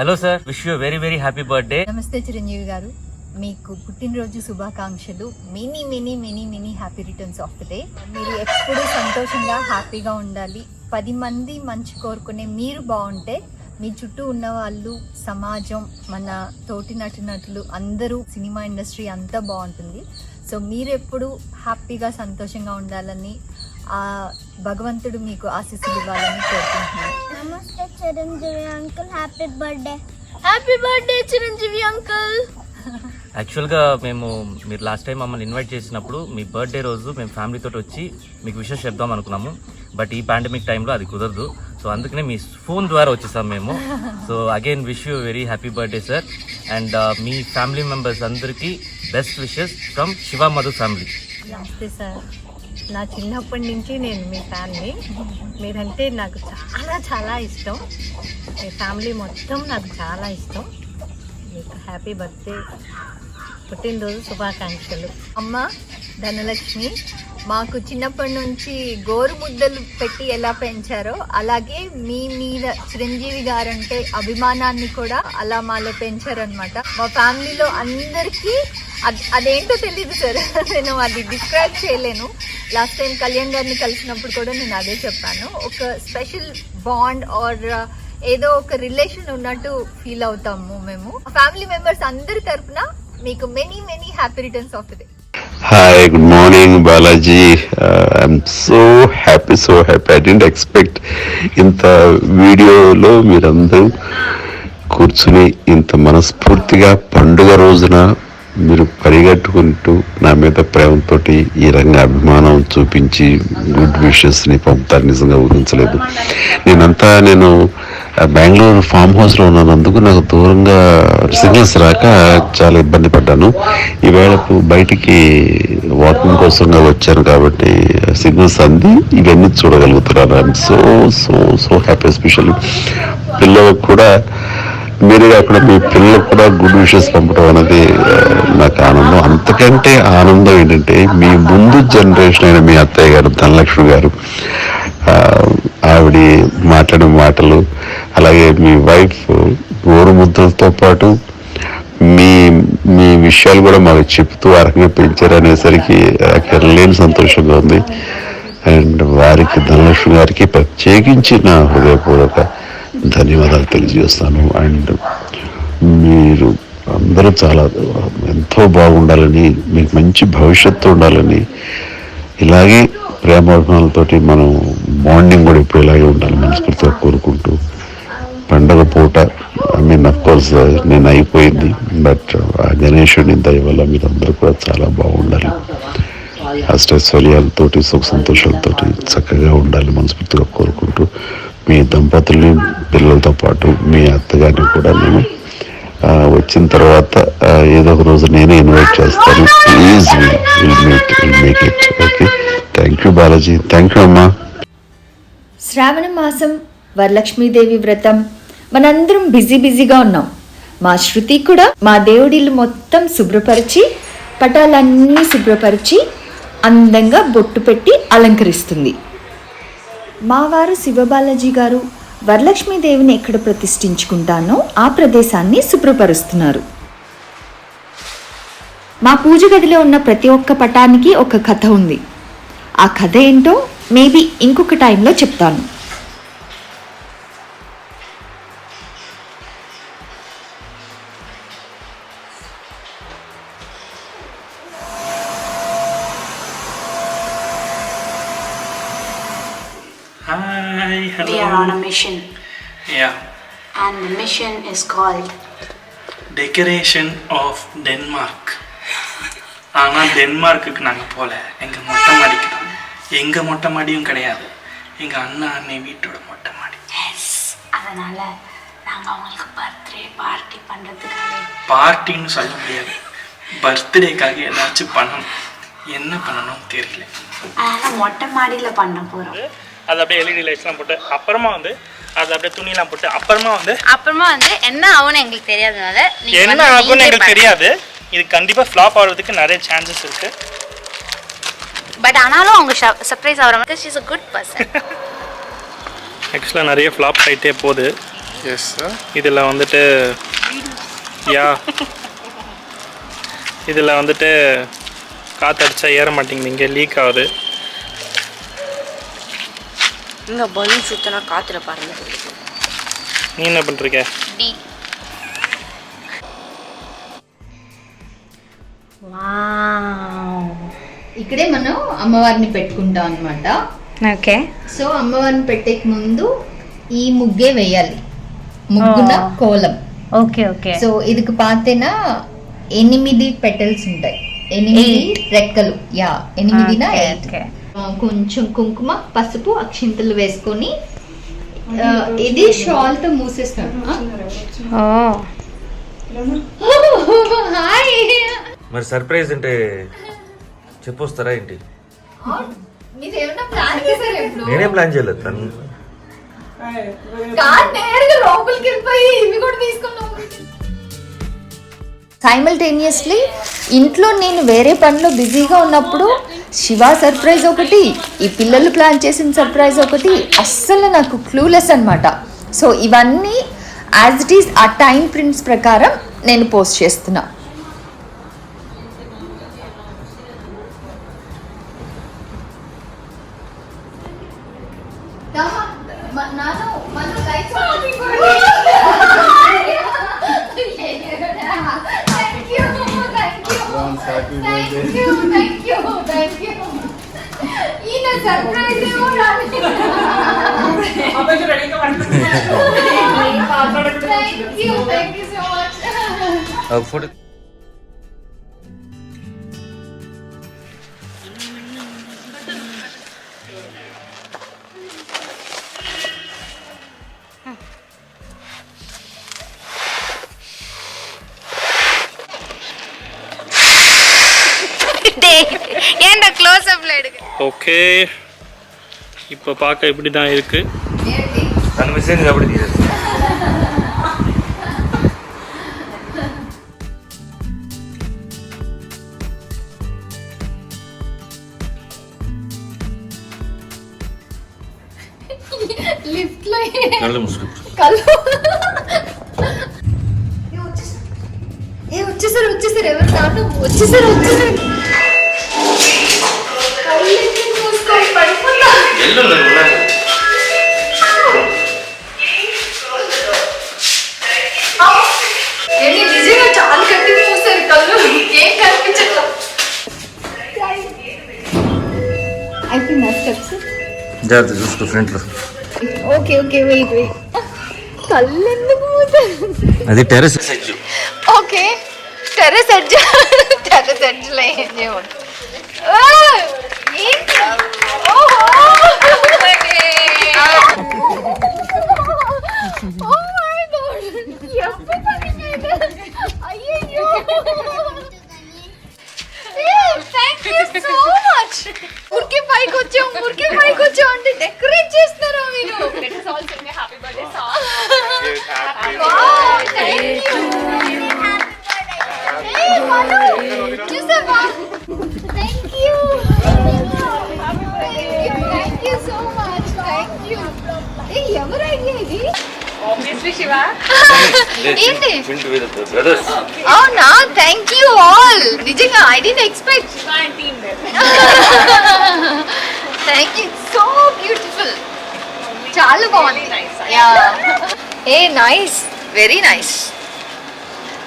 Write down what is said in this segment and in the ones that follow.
Hello sir, wish you very very happy birthday. నమస్తే చిరంజీవి గారు, మీకు పుట్టినరోజు శుభాకాంక్షలు. Many many many many happy returns of the day. మీరు ఎప్పుడూ సంతోషంగా హ్యాపీగా ఉండాలి. 10 మంది మంచి కోరుకునే మీరు బాగుంటే మీ చుట్టూ ఉన్న వాళ్ళు, సమాజం, మన తోటి నటులు అందరూ, సినిమా ఇండస్ట్రీ అంతా బాగుంటుంది. సో మీరు ఎప్పుడు హ్యాపీగా సంతోషంగా ఉండాలని, ఆ భగవంతుడు మీకు ఆశీస్సులు ఇవ్వాలని కోరుకుంటున్నాను. నమస్తే Chiranjeevi uncle, happy birthday. Happy birthday Chiranjeevi uncle. యాక్చువల్గా మీరు లాస్ట్ టైం మమ్మల్ని ఇన్వైట్ చేసినప్పుడు మీ బర్త్డే రోజు మేము ఫ్యామిలీతో వచ్చి మీకు విషెస్ చెప్దాం అనుకున్నాము. బట్ ఈ పాండమిక్ టైంలో అది కుదరదు. సో అందుకనే మీ ఫోన్ ద్వారా వచ్చేసాం మేము. So again wish you very happy birthday sir. And మీ ఫ్యామిలీ మెంబర్స్ అందరికీ best wishes from Shiva Madhu family. నమస్తే సార్, నా చిన్నప్పటి నుంచి నేను మీ ఫ్యామిలీ. మీరంటే నాకు చాలా చాలా ఇష్టం. మీ ఫ్యామిలీ మొత్తం నాకు చాలా ఇష్టం. మీకు హ్యాపీ బర్త్డే, పుట్టినరోజు శుభాకాంక్షలు. అమ్మ ధనలక్ష్మి మాకు చిన్నప్పటి నుంచి గోరు ముద్దలు పెట్టి ఎలా పెంచారో అలాగే మీ మీద చిరంజీవి గారంటే అభిమానాన్ని కూడా అలా మాలో పెంచారనమాట. మా ఫ్యామిలీలో అందరికీ అదేంటో తెలియదు సార్, నేను అది డిస్క్రైబ్ చేయలేను. లాస్ట్ టైం కళ్యాణ్ గారిని కలిసినప్పుడు కూడా నేను అదే చెప్పాను. ఒక స్పెషల్ బాండ్ ఆర్ ఏదో ఒక రిలేషన్ ఉన్నట్టు ఫీల్ అవుతాము మేము. ఫ్యామిలీ మెంబర్స్ అందరి తరఫున మీకు many many happy returns of the day. Hi, good morning, Balaji. I'm so happy. I didn't expect ఇంత వీడియోలో మీరందరూ కూర్చుని ఇంత మనస్ఫూర్తిగా పండుగ రోజున మీరు పరిగెట్టుకుంటూ నా మీద ప్రేమతో ఈ రంగ అభిమానం చూపించి గుడ్ విషెస్ని పంపుతారు. నిజంగా ఊహించలేదు. నేను బెంగళూరు ఫామ్ హౌస్లో ఉన్నందుకు నాకు దూరంగా సిగ్నల్స్ రాక చాలా ఇబ్బంది పడ్డాను. ఈవేళ బయటికి వాకింగ్ కోసంగా వచ్చాను కాబట్టి సిగ్నల్స్ అంది ఇవన్నీ చూడగలుగుతున్నాను. I'm so happy. ఎస్పెషల్లీ పిల్లలకు కూడా, మీరే కాకుండా మీ పిల్లలకు కూడా గుడ్ విషెస్ పంపడం అనేది నాకు ఆనందం. అంతకంటే ఆనందం ఏంటంటే మీ ముందు జనరేషన్ అయిన మీ అత్తయ్య గారు ధనలక్ష్మి గారు, ఆవిడ మాట్లాడిన మాటలు, అలాగే మీ వైఫ్ గోరు ముద్దలతో పాటు మీ విషయాలు కూడా మాకు చెప్తూ ఆ రకంగా పెంచారు అనేసరికి లేని సంతోషంగా ఉంది. అండ్ వారికి, ధనలక్ష్మి గారికి ప్రత్యేకించి నా హృదయపూర్వక ధన్యవాదాలు తెలియజేస్తాను. అండ్ మీరు అందరూ చాలా ఎంతో బాగుండాలని, మీకు మంచి భవిష్యత్తు ఉండాలని, ఇలాగే ప్రేమాభిమానాలతోటి మనం బాండింగ్ కూడా ఇప్పుడు ఇలాగే ఉండాలి మనస్ఫూర్తిగా కోరుకుంటూ, పండగ పూట అఫ్కోర్స్ నేను అయిపోయింది, బట్ ఆ గణేశుడిని దయ వల్ల మీరు అందరూ కూడా చాలా బాగుండాలి. అష్టైశ్వర్యాలతోటి, సుఖ సంతోషాలతోటి చక్కగా ఉండాలి మనస్ఫూర్తిగా కోరుకుంటూ, మీ దంపతుల్ని, పిల్లలతో పాటు మీ అత్తగారిని కూడా నేను వచ్చిన తర్వాత ఏదో ఒక రోజు నేనే ఇన్వైట్ చేస్తాను. Please will make it. Okay, thank you Balaji. Thank you అమ్మా. శ్రావణ మాసం, వరలక్ష్మీదేవి వ్రతం, మనందరం బిజీగా ఉన్నాం. మా శృతి కూడా మా దేవుడిల్లు మొత్తం శుభ్రపరిచి, పటాలన్నీ శుభ్రపరిచి అందంగా బొట్టు పెట్టి అలంకరిస్తుంది. మా వారు శివబాలాజీ గారు వరలక్ష్మీదేవిని ఎక్కడ ప్రతిష్ఠించుకుంటానో ఆ ప్రదేశాన్ని శుభ్రపరుస్తున్నారు. మా పూజ గదిలో ఉన్న ప్రతి ఒక్క పటానికి ఒక కథ ఉంది. ఆ కథ ఏంటో మేబీ ఇంకొక టైంలో చెప్తాను. Hi, hello. We are on a mission. Yeah. And the mission is called Decoration of Denmark. ஆனால் டென்மார்க்குக்கு நாங்கள் போகல. எங்கள் மொட்டை மாடிக்கு தான். எங்கள் மொட்டை மாடியும் கிடையாது, எங்கள் அண்ணா அண்ணி வீட்டோட மொட்டை மாடி. எஸ், அதனால் நாங்கள் அவங்களுக்கு பர்த்டே பார்ட்டி பண்ணுறதுக்காக. பார்ட்டின்னு சொல்ல முடியாது, பர்த்டேக்காக ஏதாச்சும் பண்ணணும். என்ன பண்ணணும் தெரியல. அதனால் மொட்டை மாடியில் பண்ண போகிறோம். அது அப்படியே எல்இடி லைட்ஸ்லாம் போட்டு, அப்புறமா அது அப்படியே துணிலாம் போட்டு, அப்புறமா என்ன ஆகும்னு எங்களுக்கு தெரியாதனால என்ன ஆகும்னு எங்களுக்கு தெரியாது. இது கண்டிப்பாக ஃப்ளாப் ஆகிறதுக்கு நிறைய சான்சஸ் இருக்கு. பட் ஆனாலும் அவங்க சர்ப்ரைஸ் ஆகிற மாதிரி she is a good person. ஆக்சுவலாக நிறைய ஃப்ளாப் ஆகிட்டே போகுது. எஸ் இதில் வந்துட்டு யா இதில் வந்துட்டு காற்றடிச்சா ஏற மாட்டேங்குது, இங்கே லீக் ஆகுது. இங்கே பலூன் சுற்றினா காற்றுல பாருங்க. நீ என்ன பண்ணுறீங்க? ఇక్కడే మనం అమ్మవారిని పెట్టుకుంటాం అన్నమాట. ఓకే. సో అమ్మవారిని పెట్టే ముందు ఈ ముగ్గే వేయాలి, ముగ్గున కోలం. Okay okay. సో ఇదికి పాతేనా 8 పెటల్స్ ఉంటాయి, 8 రెక్కలు. యా 8 8. కొంచెం కుంకుమ, పసుపు, అక్షింతలు వేసుకొని ఇది షాల్ తో మూసేస్తాం. హాయ్. మరి సర్ప్రైజ్ అంటే చెప్పొస్తారా ఏంటి? మీరేమన్నా ప్లాన్ చేశారా? ఇప్పుడు నేనేం ప్లాన్ చేయలేదు. తను నేరుగా లోపలికి వెళ్ళిపోయి ఇవి కూడా తీసుకున్నాం. సైమల్టేనియస్లీ ఇంట్లో నేను వేరే పనిలో బిజీగా ఉన్నప్పుడు శివ సర్ప్రైజ్ ఒకటి, ఈ పిల్లలు ప్లాన్ చేసిన సర్ప్రైజ్ ఒకటి, అస్సలు నాకు క్లూలెస్ అనమాట. సో ఇవన్నీ యాజ్ ఇట్ ఈస్ ఆ టైం ప్రింట్స్ ప్రకారం నేను పోస్ట్ చేస్తున్నా. ఫోటో ஏன்டா க்ளோஸ் அப்ல எடுக்க? ஓகே, இப்போ பார்க்க இப்படி தான் இருக்குது. తన మెసేజ్ కాబట్టి తీసేది. లిఫ్ట్ లో కళ్ళు మూసుకో. వచ్చేసారు ఎవరు నాన్న వచ్చేసారు. నిజంగా చాలా గట్టి మూసారు కళ్ళు, ఏం కనిపించట్లా. అయిపోయిందా స్టెప్స్? జాగ్రత్త చూసుకో ఫ్రంట్ లో. ఓకే ఓకే వెయిట్ కళ్ళు ఎందుకు మూసారు? అది terrace edge. Okay terrace edge. Terrace edge లో ఏం చేయమంటారు? ఊరికే పైకి వచ్చాం అంటే డెకరేట్ చేస్తారా మీరు? చూసావా? Thank you so much. Thank you. ఎవరు ఐడియా ఇది? ఏంటి? అవునా? Thank you all. నిజంగా I don't expect. Thank you. So beautiful. చాలా బాగుంది. A nice, very nice.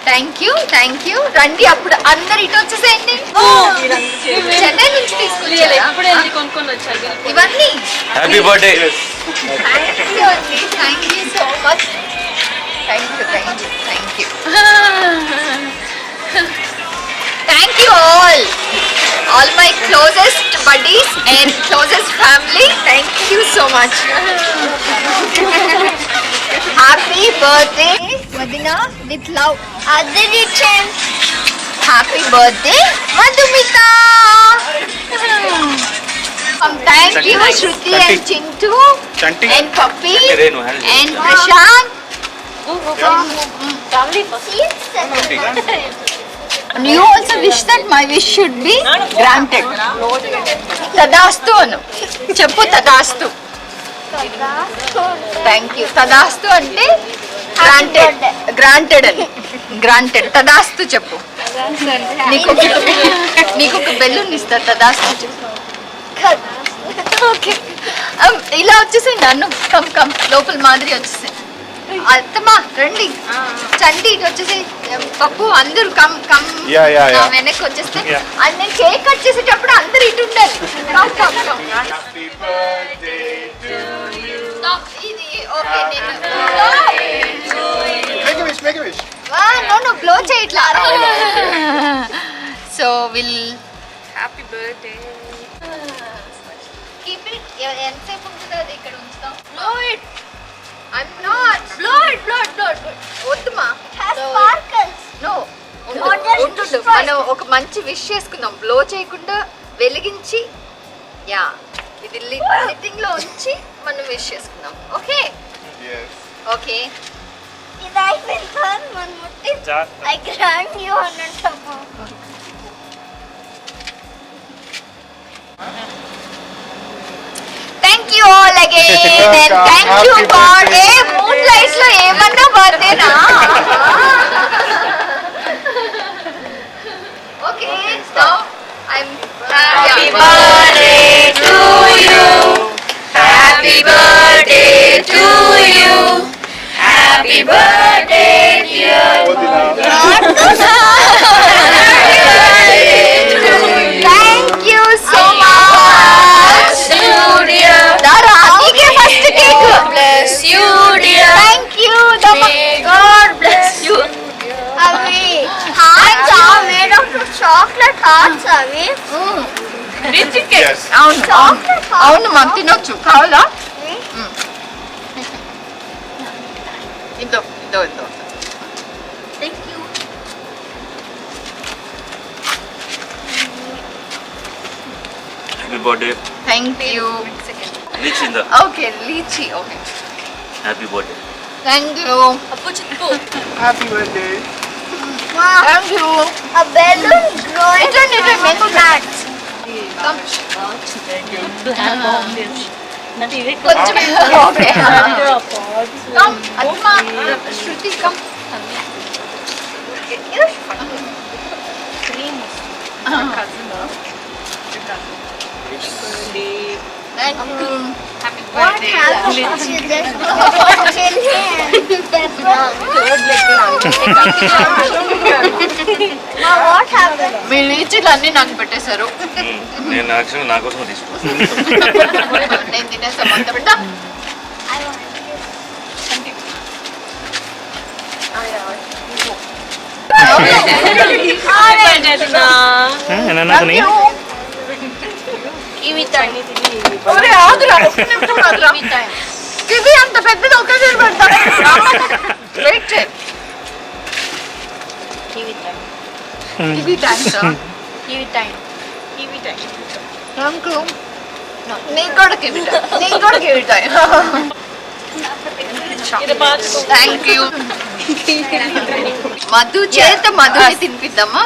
Thank you రండి. అప్పుడు అందరు ఇటు వచ్చేసేయండి. చెన్నై నుంచి తీసుకొచ్చారా ఇవన్నీ? Happy birthday. Thank you so much. Thank you all my closest buddies and closest family. Thank you so much. Happy birthday Madina with love. Adrian. Happy birthday Madhumita. Thank you Shruti and Chintu and Papi and Prashant. And you also wish that my wish should be granted. Tadastu anu. Cheppu tadastu. Thank you. Tadastu ante granted అని granted. తదాస్తు చెప్పు. నీకు ఒక balloon ఇస్తా. తదాస్తు చెప్పు. Okay, ఇలా వచ్చేసేయండి అన్ను. కమ్ లోపల మాదిరి వచ్చేసాయి. అత్తమ్మా రండి, చండి ఇటు వచ్చేసి. పప్పు అందరూ కమ్ వెనక్కి వచ్చేస్తే అది నేను కేక్ కట్ చేసేటప్పుడు అందరు ఇటు ఉండాలి. ఇది ఓకే. నేను బ్లో చేయట్లా. So will happy birthday. Keep it. ఎంతసేపు ఉంటుందో అది ఇక్కడ ఉంచుతాం. Blow it. I'm not. Blow it. వద్దుమా. No. ఉండు. మనం ఒక మంచి విష్ చేసుకుందాం. బ్లో చేయకుండా వెలిగించి, యా, ఇది లిట్టింగ్ లో ఉంచి మనం విష్ చేసుకుందాం. Okay okay. ఇది అయిపోయింది మన ముట్టి. I grant you అన్నట్టు. Thank you all again and thank you for moonlights lo emanna birthday na. Okay, now I'm happy birthday to you. Happy birthday to you. Happy birthday dear. Thank you so much. Dara, you first cake. God bless you, dear. Thank you. May God bless you. అవి hearts are made of chocolate hearts అవి. Rich cake. అవును మా తినొచ్చు. కావాలా? ఇదో. Thank you. Happy birthday. Thank you. లీచిందా? Okay, lychee. Okay. Happy birthday. Thank you. Happy birthday. Wow. Thank you. A balloon growing It's a from a plant. Come. కొంచెం okay. Come, Atma, Shruti, come. Thank you. Happy What birthday. happened to this chill hand? Now what happened? మీ లీచీలు అన్నీ నాకు పెట్టేశారు. నేను actually నా కోసం తీసుకున్నాను. నేను తినేసా మొత్తం. పెట్టా. I want ఒరే, ఆగురా, ఒక్క నిమిషం ఆగురా. ఇది అంత పెద్దది ఒకేసారి పెడతా. వెయిట్ చేయి. Kiwi thanks. Thank you. నీకు కూడా kiwi time. Thank you. Madhu చేత మధుని తినిపిద్దామా?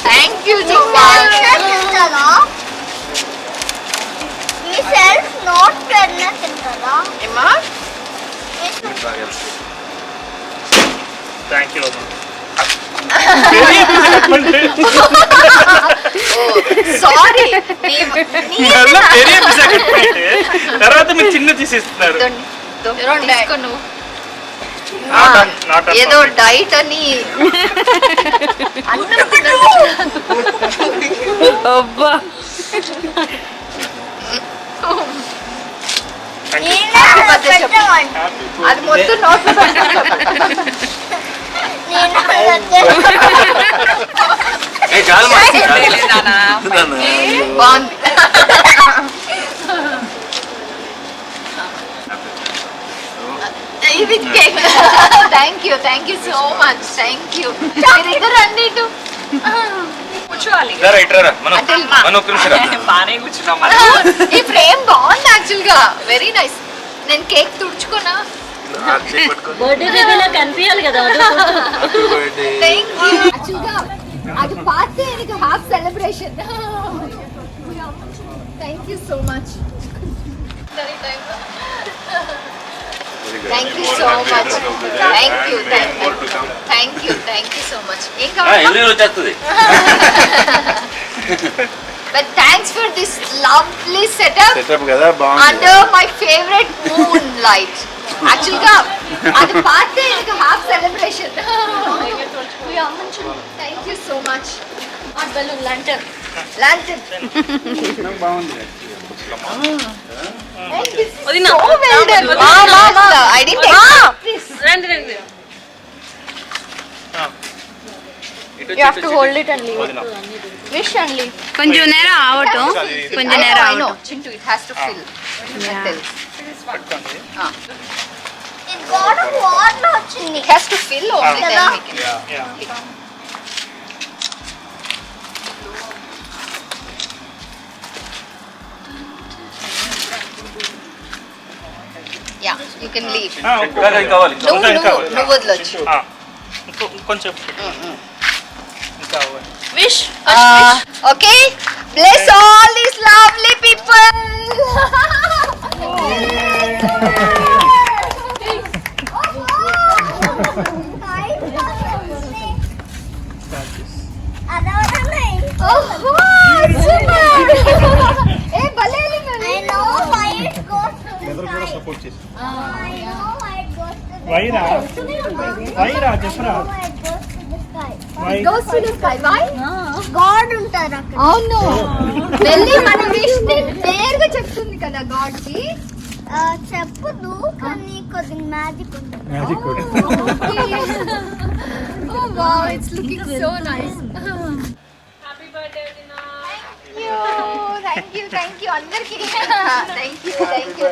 Thank you so much. ఈ సెల్ఫ్ నోట్ పెన్న తింటారా? ఏమా? Thank you. సారీ. తర్వాత మీరు చిన్న తీసేస్తున్నారు. తీసుకోను. ఏదో డైట్ అని అబ్బా అది మొత్తం నోట్లో బాగుంది. ఇది cake. Thank you so much. Thank you. మీరిద్దరు రండి ఇటు. ఈ ఫ్రేమ్ బాగుంది యాక్చువల్ గా. Very nice. నేను కేక్ తుడుచుకోనా? కనిపించాలి కదా. Thank you. యాక్చువల్ గా అది party half celebration. Thank you so much. Thank you so much. Thank you so much. ఏం కావాలి? వచ్చేస్తుంది. But thanks for this lovely setup కదా బాగుంది. under my favorite moonlight. Actually గా అది పార్టీ ఇంకా half celebration. Thank you so much. Balloon lantern. Lantern. బాగుంది. Thank you వదినా. so well done. I didn't expect this. రండి. You have to hold it and leave it. Wish and leave. కొంచెం నేరం ఆవటం కొంచెం నేరం I know. ఆవటం Chintu, it has to fill. It got a water వచ్చింది. It has to fill only then we can. Yeah, you can leave. కావాలి. నువ్వు వదలొచ్చు. కొంచెం ఇంకా wish Okay, bless all these lovely people. Oh, super. Hey, భలే I know why it goes to the sky. Support చేసి I know why it goes to the Wyra Wyra చెప్పరా why it goes to the sky. goes to the sky. Why? God ఉంటారు అక్కడ. అవును వెళ్ళి మన wish నేరుగా చెప్తుంది కదా గాడ్ కి. చెప్పదు కానీ కొద్దిగా మ్యాజిక్ ఉంటుంది. మ్యాజిక్ కూడా. Oh wow, it's looking so nice. Thank you అందరికి. Thank you. Thank you.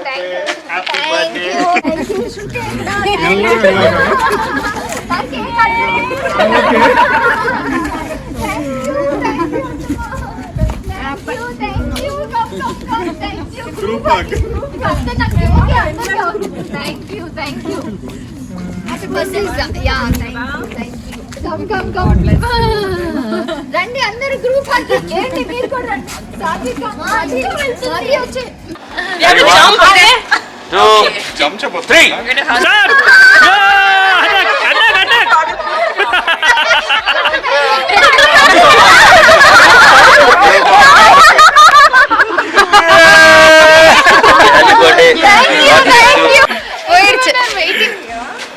రండి అందరు గ్రూప్ ఏంటి మీరు కూడా రండి. సాత్విక సారీ వచ్చే చెంచా 3 సార్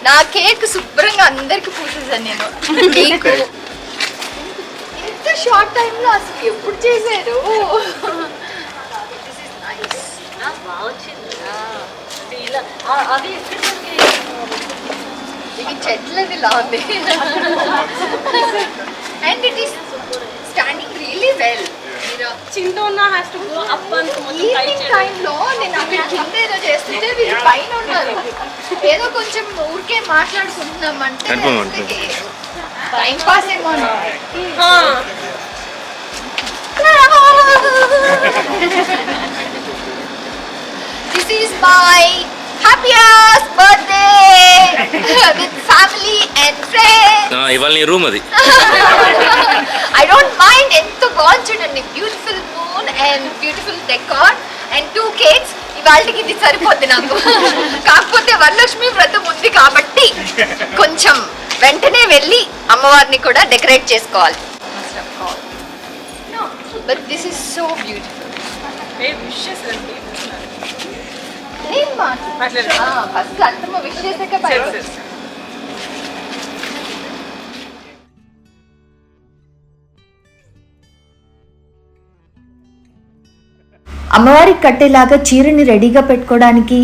నా కేక్ శుభ్రంగా అందరికి పూసేసాను నేను. మీకు ఇంత షార్ట్ టైం లో అసలు ఎప్పుడు చేశారు? ఇది చెట్లది లా ఉంది. And it is standing really well. చింటోనా has to go up and మొత్తం టై ఈవినింగ్ టైంలో నేను అక్కడ కింద ఏదో చేస్తుంటే వీళ్ళు పైన ఉన్నారు. ఏదో కొంచెం ఊరికే మాట్లాడుకుంటున్నామంటే టైం పాస్ ఏమో. This is my happiest birthday with family and friends. ఇవాళ నీ రూమ్ అది. I don't mind ఎంతో బాగుంది చూడండి. Beautiful moon and beautiful decor and 2 cakes. ఇవాళకి ఇది సరిపోద్ది నాకు. కాకపోతే వరలక్ష్మి వ్రతం ఉంది కాబట్టి కొంచెం వెంటనే వెళ్ళి అమ్మవారిని కూడా డెకరేట్ చేసుకోవాలి. But this is so beautiful. First అత్తమ్మ విష్ చేసాక అమ్మవారికి కట్టేలాగా చీరని రెడీగా పెట్టుకోవడానికి,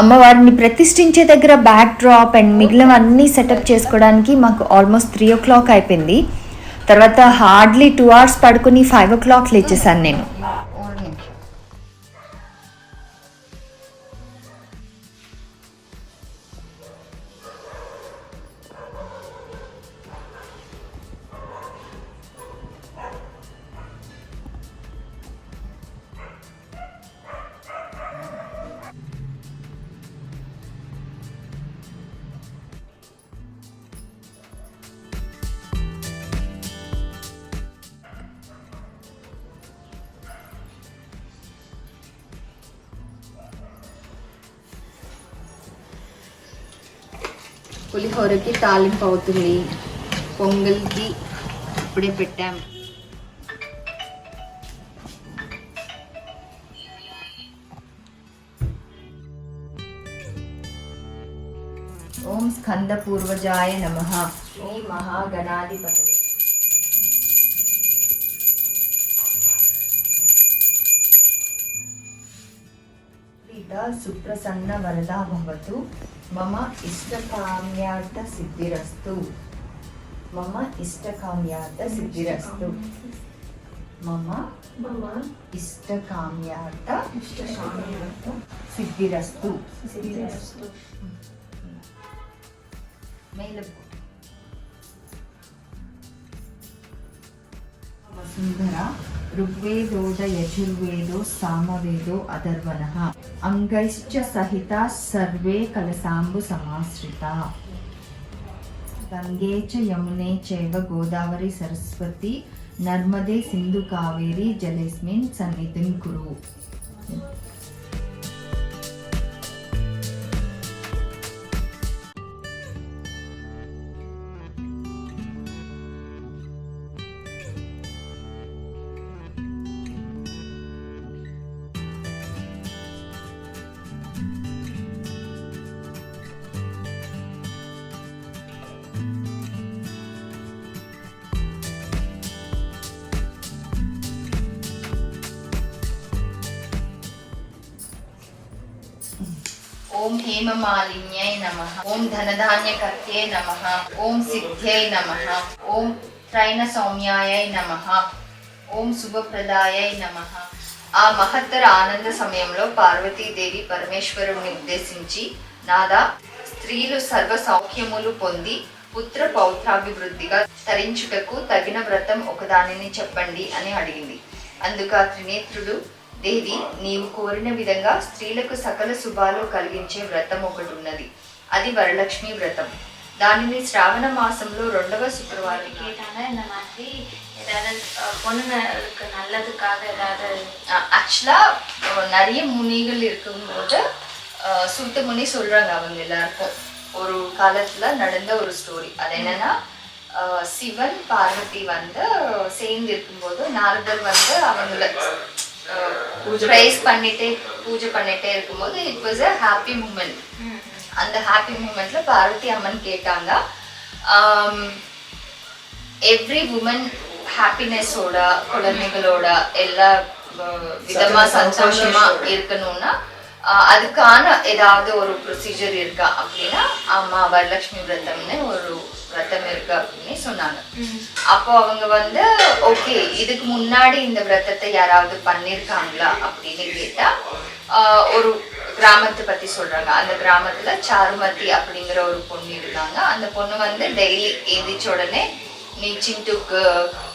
అమ్మవారిని ప్రతిష్ఠించే దగ్గర బ్యాక్ డ్రాప్ అండ్ మిగిలినవన్నీ సెటప్ చేసుకోవడానికి మాకు ఆల్మోస్ట్ 3 o'clock అయిపోయింది. తర్వాత హార్డ్లీ 2 hours పడుకుని 5 o'clock లేచేసాను నేను. పులిహోరకి తాలింపు అవుతుంది, పొంగల్కి ఇప్పుడే పెట్టాం. ఓం స్కంద పూర్వజాయ నమః. ఓం మహాగణాధిపతయే. సుప్రసన్న వరదా భవతు. మమ ఇష్టకామ్యార్థ సిద్ధిరస్తు. మమ ఇష్టకామ్యార్థ సిద్ధిరస్తు. మమ ఇష్టకామ్యార్థ సిద్ధిరస్తు. వసుంధర ఋగ్వేదోద యజుర్వేదో సామవేదో అథర్వణః అంగైశ్చ సహిత సర్వే కలసాంబు సమాశ్రిత. గంగే చ యమునే చైవ గోదావరి సరస్వతి నర్మదే సింధు కావేరి జలేస్మిన్ సన్నిధిం కురు. ఓం హేమమాలిన్యై నమః. ఓం ధనధాన్యకర్త్యై నమః. ఓం సిద్ధ్యై నమః. ఓం త్రైణ సౌమ్యాయై నమః. ఓం శుభప్రదాయై నమః. ఆ మహత్తర ఆనంద సమయంలో పార్వతీదేవి పరమేశ్వరుని ఉద్దేశించి, నాదా, స్త్రీలు సర్వ సౌఖ్యములు పొంది పుత్ర పౌత్రాభివృద్ధిగా తరించుటకు తగిన వ్రతం ఒకదానిని చెప్పండి అని అడిగింది. అందుకు ఆ త్రినేత్రుడు, దేవి, నీవు కోరిన విధంగా స్త్రీలకు సకల శుభాలు కలిగించే వ్రతం ఒకటి ఉన్నది. అది వరలక్ష్మి వ్రతం. దానిని శ్రావణ మాసంలో 2వ శుక్రవారం. இந்த மாதிரி ஏதாவது பொண்ணுங்களுக்கு நல்லதுக்காக ஏதாவது ஆக்சுவலா நிறைய முனிகள் இருக்கும்போது சூத்த முனி சொல்றாங்க அவங்க எல்லாருக்கும் ஒரு காலத்துல நடந்த ஒரு ஸ்டோரி. அது என்னன்னா, சிவன் பார்வதி வந்து சேர்ந்து இருக்கும்போது நாரதர் வந்து அவங்கள ப்ரைஸ் பண்ணிட்டே பூஜை பண்ணிட்டே இருக்கும்போது it was a happy moment. அந்த ஹாப்பி மூமெண்ட்ல பார்வதி அம்மன் கேட்டாங்க, எவ்ரி உமன் ஹாப்பினஸோட குழந்தைகளோட எல்லா விதமா சந்தோஷமா இருக்கணும்னா அதுக்கான ஏதாவது ஒரு ப்ரொசீஜர் இருக்கா அப்படின்னா, ஆமா வரலட்சுமி விரதம்னு ஒரு விரதம் இருக்கு அப்படின்னு சொன்னாங்க. அப்போ அவங்க வந்து ஓகே, இதுக்கு முன்னாடி இந்த விரதத்தை யாராவது பண்ணிருக்காங்களா அப்படின்னு கேட்டா ஒரு கிராமத்தை பத்தி சொல்றாங்க. அந்த கிராமத்துல சாருமதி அப்படிங்கிற ஒரு பொண்ணு இருக்காங்க. அந்த பொண்ணு வந்து டெய்லி எந்திரிச்ச உடனே நீ சிண்டுக்கு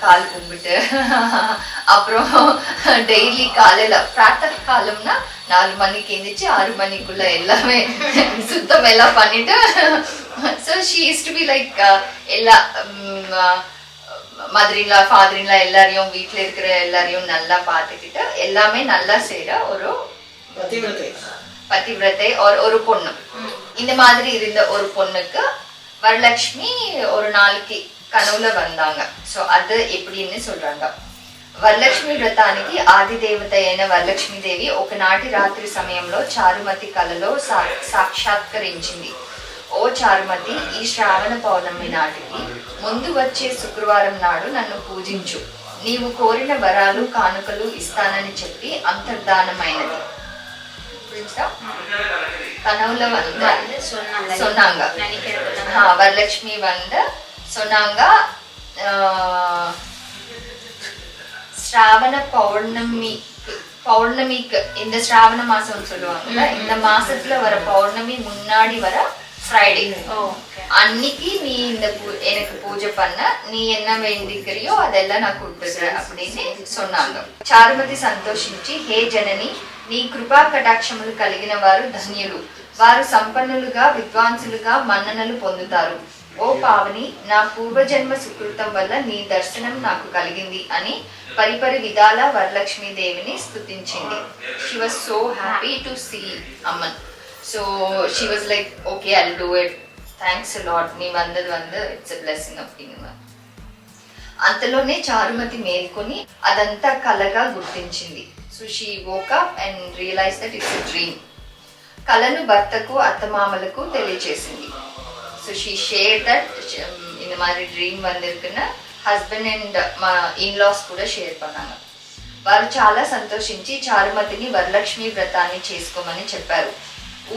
கால் கும்பிட்டு அப்புறம் டெய்லி காலையில பிரார்த்தன காலம்னா 4 மணிக்கு எந்திரிச்சு 6 மணிக்குள்ள எல்லாமே சுத்தம் எல்லாம் பண்ணிட்டு, so she use to be like எல்லா மதரின்லா ஃபாதரின்லா எல்லாரையும் வீட்டுல இருக்கிற எல்லாரையும் நல்லா பார்த்துக்கிட்டு எல்லாமே நல்லா செய்யற ஒரு பதிவிரத்தை ஒரு பொண்ணு. இந்த மாதிரி இருந்த ஒரு பொண்ணுக்கு வரலட்சுமி ஒரு நாளைக்கு కనువుల వందాంగ. సో అది ఎప్పుడని சொல்றாங்க. వరలక్ష్మి వ్రతానికి ఆది దేవత అయిన వరలక్ష్మీదేవి ఒకనాటి రాత్రి సమయంలో చారుమతి కలలో సాక్షాత్కరించింది. ఓ చారుమతి, ఈ శ్రావణ పౌర్ణమి నాటికి ముందు వచ్చే శుక్రవారం నాడు నన్ను పూజించు. నీవు కోరిన వరాలు కానుకలు ఇస్తానని చెప్పి అంతర్ధానమైనది. కనవుల వంద சொன்னாங்க. வரலட்சுமி வந்து சொன்னாங்க, ஸ்ராவண பௌர்ணமிக்கு இந்த ஸ்ராவண மாசம் சொல்லுவாங்கல்ல, இந்த மாசத்துல வர பௌர்ணமி முன்னாடி வர ஃப்ரைடே அன்னைக்கு நீ இந்த எனக்கு பூஜை பண்ண, நீ என்ன வேண்டிக்கிறியோ அதெல்லாம் நான் கொடுத்துக்கிறேன் அப்படின்னு சொன்னாங்க. చారుమతి సంతోషించి, హే జనని, నీ కృపా కటాక్షములు కలిగిన వారు ధన్యులు. వారు సంపన్నులుగా విద్వాంసులుగా మన్ననలు పొందుతారు. ఓ పావని, నా పూర్వజన్మ సుకృతం వల్ల నీ దర్శనం నాకు కలిగింది అని పరిపరి విధాల వరలక్ష్మీదేవిని స్తుతించింది. She was so happy to see Amman. So she was like, okay, I'll do it. Thanks lot, నీ వంద ఇట్స్ ఎ బ్లెస్సింగ్ అప్పింగ్. అంతలోనే చారుమతి మేల్కొని అదంతా కలగా గుర్తించింది. So she woke up and realize that it's a dream. కలను భర్తకు అత్తమామలకు తెలియచేసింది. సో షీ షేర్ దట్ இந்த மாதிரி డ్రీమ్ வந்திருக்குன்னு హస్బెండ్ అండ్ మా ఇన్లాస్ కూడా షేర్ పన్నాను. వారు చాలా సంతోషించి చారుమతిని వరలక్ష్మి వ్రతాన్ని చేసుకోమని చెప్పారు.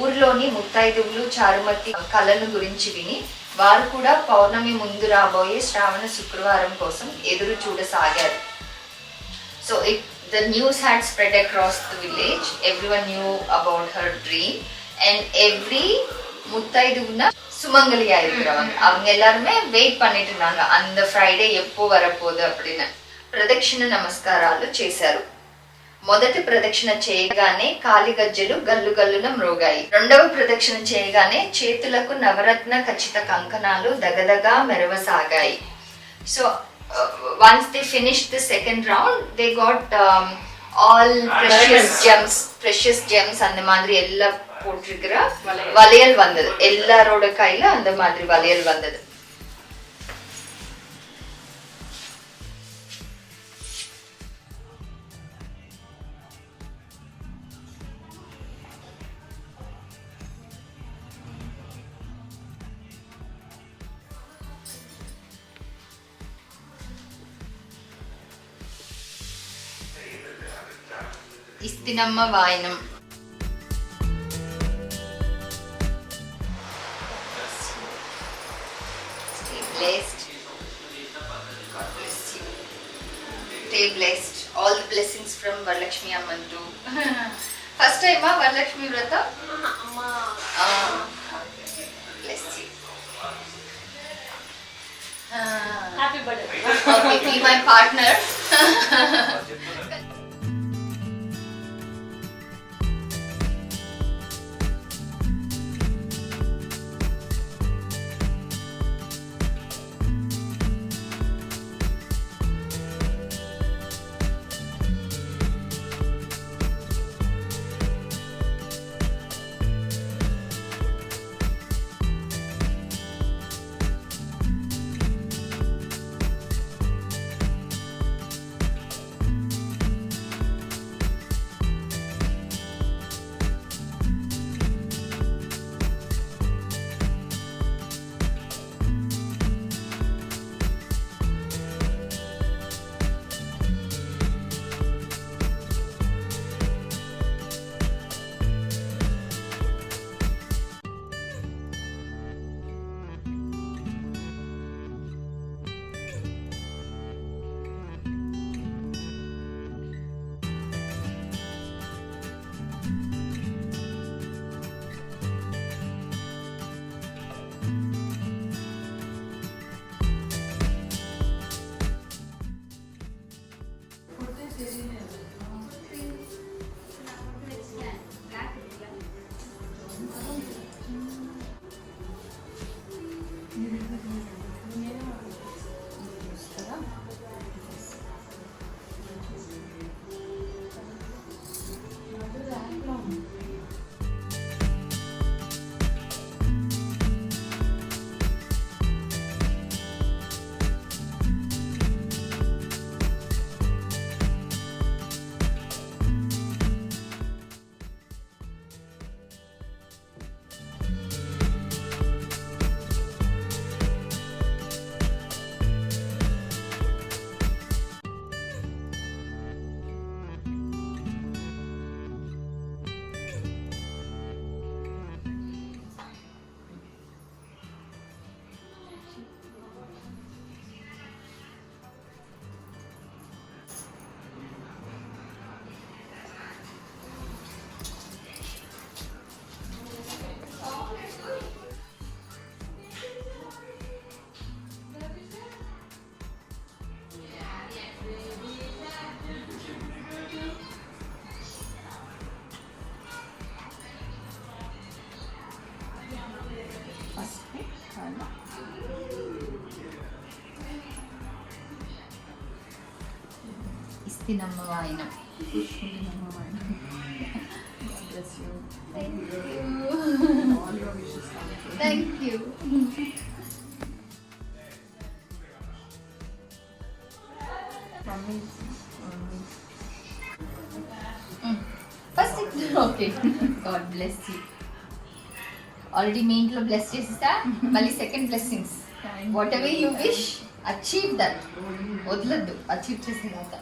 ఊరిలోని ముత్తైదువులు చారుమతి కళను గురించి విని వారు కూడా పౌర్ణమి ముందు రాబోయే శ్రావణ శుక్రవారం కోసం ఎదురు చూడసాగారు. So the news had spread across the village. Everyone knew about her dream and every முத்தாய்துன்னா சுமங்கலி ஆயிருக்கிறவங்க அவங்க எல்லாருமே வெயிட் பண்ணிட்டு இருந்தாங்க அந்த ஃப்ரைடே எப்போ வரப்போகுது அப்படின்னு. ప్రదక్షిణ నమస్కారాలు చేశారు. మొదటి ప్రదక్షిణ చేయగానే కాలి గజ్జలు గల్లు గల్లున మ్రోగాయి. రెండవ ప్రదక్షిణ చేయగానే చేతులకు నవరత్న ఖచ్చిత కంకణాలు దగదగా మెరవసాగాయి. So once they finished the second round, they got all precious gems அந்த மாதிரி எல்லாம் போட்டிருக்கிற வளையல் வந்தது. எல்லாரோட கையில அந்த மாதிரி வளையல் வந்தது. ఇస్తినమ్మ వాయనం. Stay blessed. God bless you. Stay blessed. All the blessings from Varalakshmi Amman too. First time Varalakshmi Vrata? Bless you. Happy birthday. Okay, be my partner. ఇస్తినమ్మ వాయనం. Thank you. Thank you. First okay, God bless you. Already మీ ఇంట్లో bless చేసేసా, మళ్ళీ second blessings. Whatever you wish achieve that, వదలద్దు achieve చేసేదాకా.